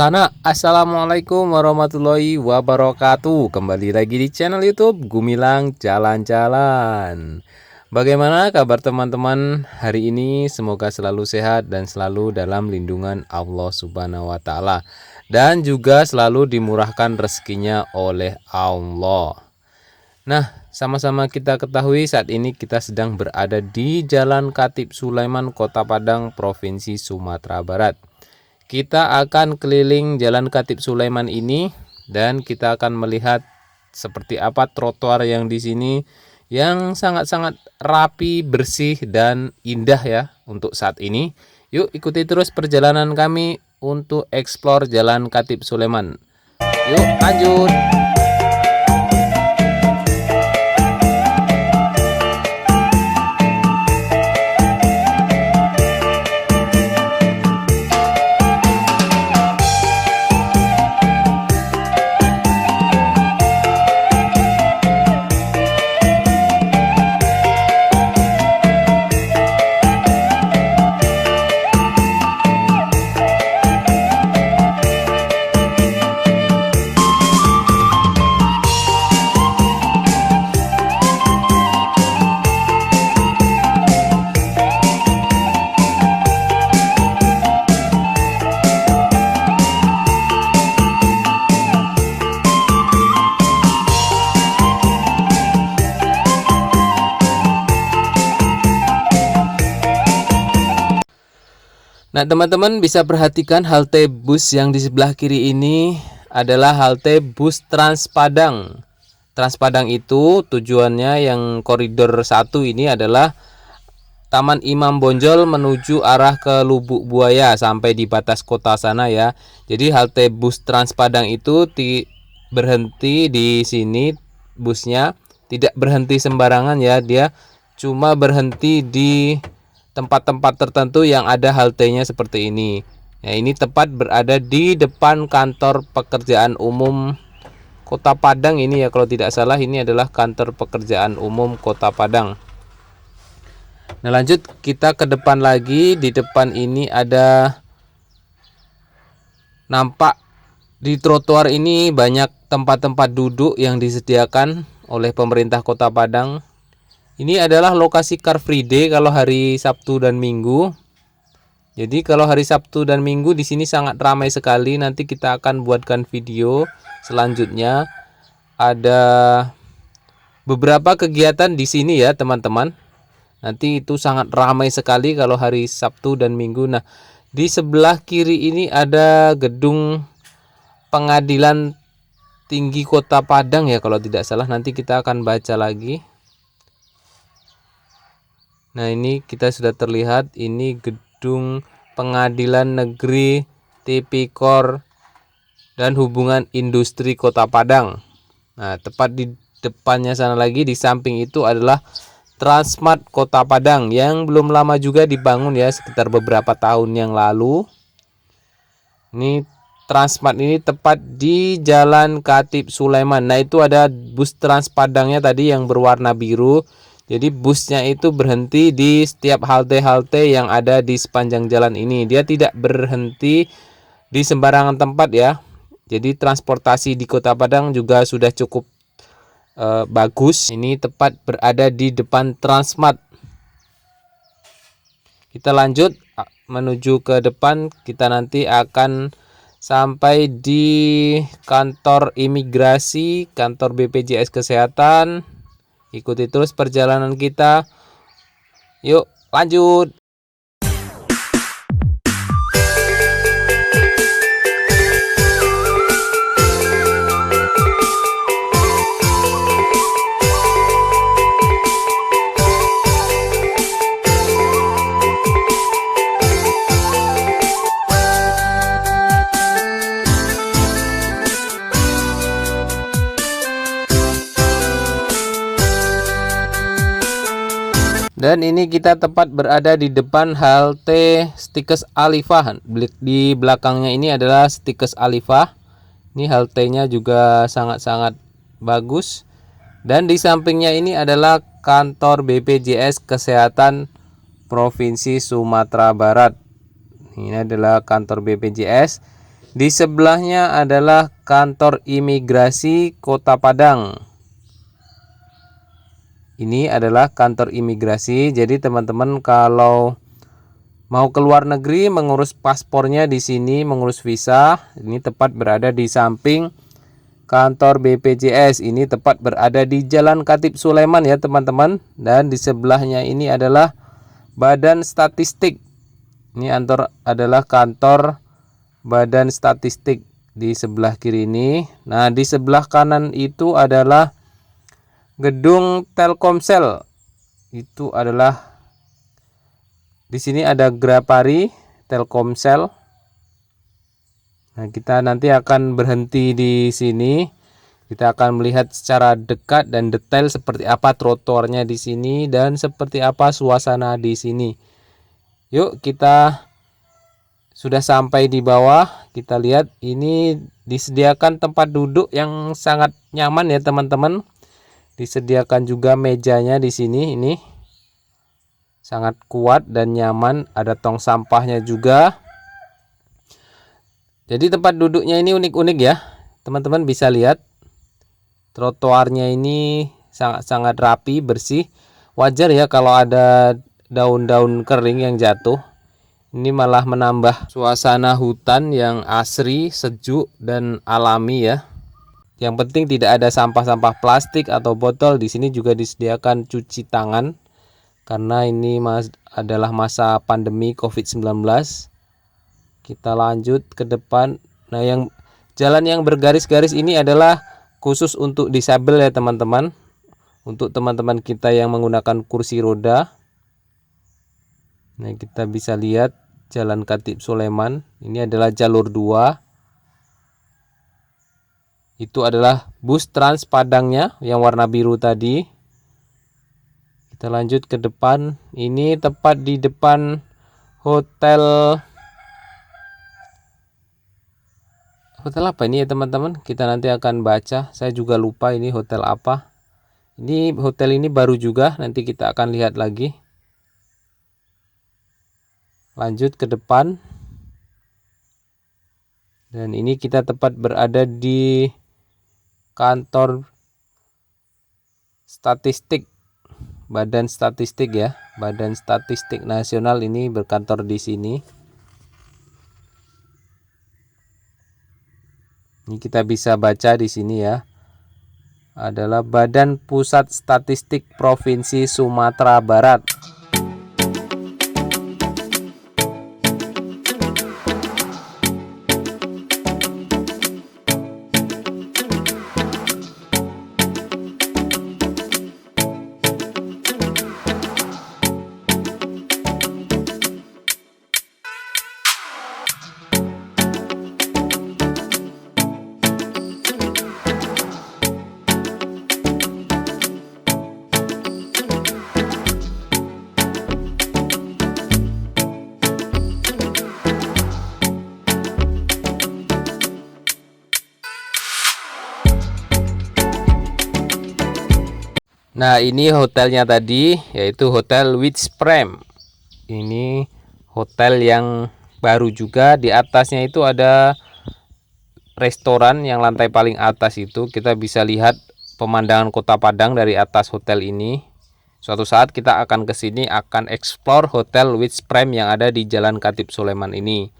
Assalamualaikum warahmatullahi wabarakatuh. Kembali lagi di channel YouTube Gumilang Jalan-Jalan. Bagaimana kabar teman-teman hari ini? Semoga selalu sehat dan selalu dalam lindungan Allah Subhanahu wa taala, dan juga selalu dimurahkan rezekinya oleh Allah. Nah, sama-sama kita ketahui saat ini kita sedang berada di Jalan Khatib Sulaiman, Kota Padang, Provinsi Sumatera Barat. Kita akan keliling Jalan Khatib Sulaiman ini dan kita akan melihat seperti apa trotoar yang di sini yang sangat-sangat rapi, bersih dan indah ya untuk saat ini. Yuk ikuti terus perjalanan kami untuk eksplor Jalan Khatib Sulaiman. Yuk lanjut. Nah, teman-teman bisa perhatikan halte bus yang di sebelah kiri ini adalah halte bus Trans Padang. Trans Padang itu tujuannya yang koridor 1 ini adalah Taman Imam Bonjol menuju arah ke Lubuk Buaya sampai di batas kota sana ya. Jadi halte bus Trans Padang itu berhenti di sini, busnya tidak berhenti sembarangan ya. Dia cuma berhenti di tempat-tempat tertentu yang ada haltenya seperti ini. Nah, ini tepat berada di depan kantor pekerjaan umum Kota Padang ini ya, kalau tidak salah ini adalah kantor pekerjaan umum Kota Padang. Nah, lanjut kita ke depan lagi. Di depan ini ada nampak di trotoar ini banyak tempat-tempat duduk yang disediakan oleh pemerintah Kota Padang. Ini adalah lokasi Car Free Day kalau hari Sabtu dan Minggu. Jadi kalau hari Sabtu dan Minggu di sini sangat ramai sekali. Nanti kita akan buatkan video selanjutnya. Ada beberapa kegiatan di sini ya, teman-teman. Nanti itu sangat ramai sekali kalau hari Sabtu dan Minggu. Nah, di sebelah kiri ini ada gedung Pengadilan Tinggi Kota Padang ya kalau tidak salah. Nanti kita akan baca lagi. Nah, ini kita sudah terlihat ini gedung Pengadilan Negeri Tipikor dan Hubungan Industri Kota Padang. Nah, tepat di depannya sana lagi di samping itu adalah Transmart Kota Padang yang belum lama juga dibangun ya, sekitar beberapa tahun yang lalu. Ini Transmart ini tepat di Jalan Khatib Sulaiman. Nah, itu ada bus Trans Padangnya tadi yang berwarna biru. Jadi busnya itu berhenti di setiap halte-halte yang ada di sepanjang jalan ini. Dia tidak berhenti di sembarangan tempat ya. Jadi transportasi di Kota Padang juga sudah cukup bagus. Ini tepat berada di depan Transmart. Kita lanjut menuju ke depan. Kita nanti akan sampai di kantor imigrasi, kantor BPJS Kesehatan. Ikuti terus perjalanan kita. Yuk lanjut. Dan ini kita tepat berada di depan halte Stikes Alifah. Di belakangnya ini adalah Stikes Alifah. Ini haltenya juga sangat-sangat bagus. Dan di sampingnya ini adalah kantor BPJS Kesehatan Provinsi Sumatera Barat. Ini adalah kantor BPJS. Di sebelahnya adalah kantor imigrasi Kota Padang. Ini adalah kantor imigrasi. Jadi teman-teman kalau mau ke luar negeri mengurus paspornya di sini, mengurus visa, ini tepat berada di samping kantor BPJS. Ini tepat berada di Jalan Khatib Sulaiman ya teman-teman. Dan di sebelahnya ini adalah Badan Statistik. Ini adalah kantor Badan Statistik di sebelah kiri ini. Nah, di sebelah kanan itu adalah gedung Telkomsel. Itu adalah di sini ada Grapari Telkomsel. Nah, kita nanti akan berhenti di sini. Kita akan melihat secara dekat dan detail seperti apa trotoarnya di sini dan seperti apa suasana di sini. Yuk, kita sudah sampai di bawah. Kita lihat ini disediakan tempat duduk yang sangat nyaman ya teman-teman. Disediakan juga mejanya di sini, ini sangat kuat dan nyaman. Ada tong sampahnya juga. Jadi tempat duduknya ini unik-unik ya. Teman-teman bisa lihat trotoarnya ini sangat-sangat rapi, bersih. Wajar ya kalau ada daun-daun kering yang jatuh. Ini malah menambah suasana hutan yang asri, sejuk dan alami ya. Yang penting tidak ada sampah-sampah plastik atau botol. Di sini juga disediakan cuci tangan karena ini adalah masa pandemi COVID-19. Kita lanjut ke depan. Nah, jalan yang bergaris-garis ini adalah khusus untuk disabel ya teman-teman. Untuk teman-teman kita yang menggunakan kursi roda. Nah, kita bisa lihat Jalan Khatib Sulaiman. Ini adalah jalur 2. Itu adalah bus Trans Padangnya yang warna biru tadi. Kita lanjut ke depan. Ini tepat di depan hotel apa ini ya teman-teman? Kita nanti akan baca. Saya juga lupa ini hotel apa. Ini hotel ini baru juga. Nanti kita akan lihat lagi. Lanjut ke depan. Dan ini kita tepat berada di kantor statistik, Badan Statistik ya. Badan Statistik Nasional ini berkantor di sini. Ini kita bisa baca di sini ya. Adalah Badan Pusat Statistik Provinsi Sumatera Barat. Nah, ini hotelnya tadi, yaitu Hotel Witchprem. Ini hotel yang baru juga. Di atasnya itu ada restoran yang lantai paling atas itu. Kita bisa lihat pemandangan Kota Padang dari atas hotel ini. Suatu saat kita akan ke sini, akan explore Hotel Witchprem yang ada di Jalan Khatib Sulaiman ini.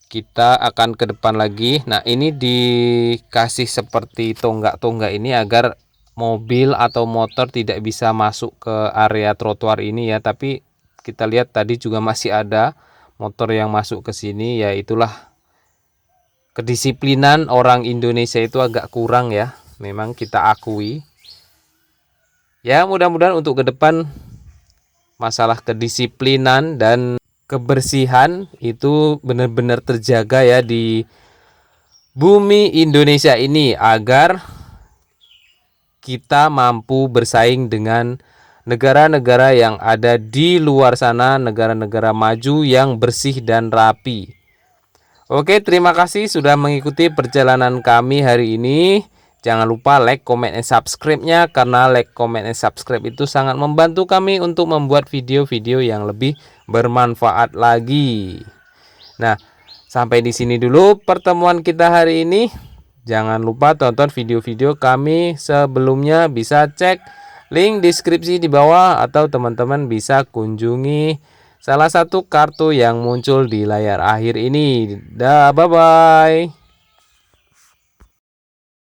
Kita akan ke depan lagi. Nah, ini dikasih seperti tonggak-tonggak ini agar mobil atau motor tidak bisa masuk ke area trotoar ini ya. Tapi kita lihat tadi juga masih ada motor yang masuk ke sini. Ya, itulah kedisiplinan orang Indonesia itu agak kurang ya. Memang kita akui. Ya, mudah-mudahan untuk ke depan masalah kedisiplinan dan kebersihan itu benar-benar terjaga ya di bumi Indonesia ini, agar kita mampu bersaing dengan negara-negara yang ada di luar sana, negara-negara maju yang bersih dan rapi. Oke, terima kasih sudah mengikuti perjalanan kami hari ini. Jangan lupa like, comment, and subscribe-nya, karena like, comment, and subscribe itu sangat membantu kami untuk membuat video-video yang lebih bermanfaat lagi. Nah, Sampai di sini dulu pertemuan kita hari ini. Jangan lupa tonton video-video kami sebelumnya, bisa cek link deskripsi di bawah atau teman-teman bisa kunjungi salah satu kartu yang muncul di layar akhir ini. Dah, bye-bye.